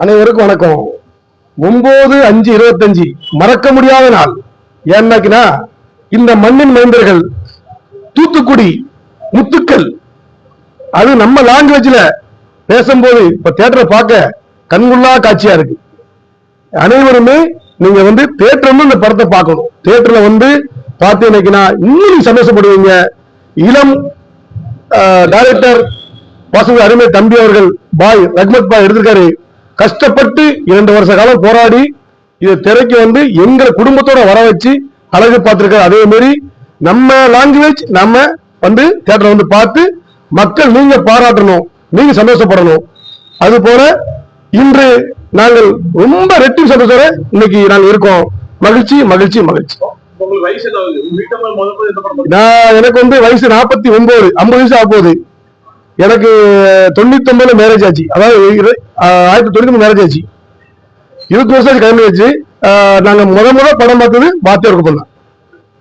அனைவருக்கும் வணக்கம். 9/5/25 மறக்க முடியாத நாள். ஏன்னாக்கினா இந்த மண்ணின் மைந்தர்கள் தூத்துக்குடி முத்துக்கள், அது நம்ம லாங்குவேஜ்ல பேசும்போது இப்ப தியேட்டரை பார்க்க கண்குள்ளா காட்சியா இருக்கு. அனைவருமே நீங்க தியேட்டர் இந்த படத்தை பார்க்கணும். தியேட்டர்ல பார்த்தீங்கன்னா இன்னும் சந்தோஷப்படுவீங்க. இளம் டைரக்டர் வாசக அருமை தம்பி அவர்கள் பாய் ரஹ்மத் பாய் எடுத்திருக்காரு. கஷ்டப்பட்டு 2 வருஷ காலம் போராடி இது திரைக்கு எங்க குடும்பத்தோட வர வச்சு அழகு பார்த்திருக்காரு. அதே மாதிரி நம்ம லாங்குவேஜ் நம்ம தியேட்டர் பார்த்து மக்கள் நீங்க பாராட்டணும், நீங்க சந்தோஷப்படணும். அது போல இன்று நாங்கள் ரொம்ப ரெட்டி சந்தோஷம் இன்னைக்கு நாங்கள் இருக்கோம். மகிழ்ச்சி மகிழ்ச்சி மகிழ்ச்சி. எனக்கு வயசு 49, 50 வயசு ஆகுது. எனக்கு 99 மேரேஜ் ஆச்சு. அதாவது 1999 மேரேஜ் ஆச்சு. 20 வருஷம் கல்யாணம் ஆச்சு. நாங்க முத படம் பார்த்தது வாத்தியார் குப்பம் தான்.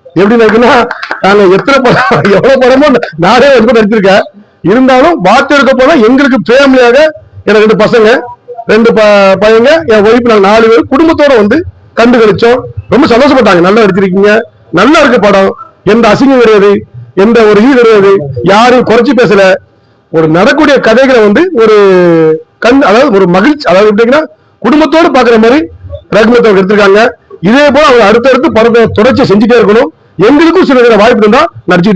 எப்படி இருக்குன்னா நாங்க எத்தனை படம் எவ்வளவு படமோ நானே நடிச்சிருக்கேன். இருந்தாலும் வாத்தியார் குப்பம் தான் எங்களுக்கு ஃபேமிலியாக. எனக்கு 2 பசங்க, 2 பையங்க, என் ஒய்ஃப், நாங்க 4 பேர் குடும்பத்தோட கண்டு கழிச்சோம். ரொம்ப சந்தோஷப்பட்டாங்க. நல்லா நடிச்சிருக்கீங்க, நல்லா இருக்கு படம், எந்த அசிங்கம் கிடையாது, எந்த ஒரு இது கிடையாது, யாரும் குறைச்சி பேசல. ஒரு நடக்கூடிய கதைகளை ஒரு அதாவது ஒரு மகிழ்ச்சி, அதாவது எப்படின்னா குடும்பத்தோடு பாக்குற மாதிரி ரகுமத் அவங்க எடுத்திருக்காங்க. இதே போல அவங்க அடுத்தடுத்து படத்தை தொடர்ச்சி செஞ்சுட்டே இருக்கணும். எங்களுக்கும் சில வாய்ப்பு இருந்தா நடிச்சு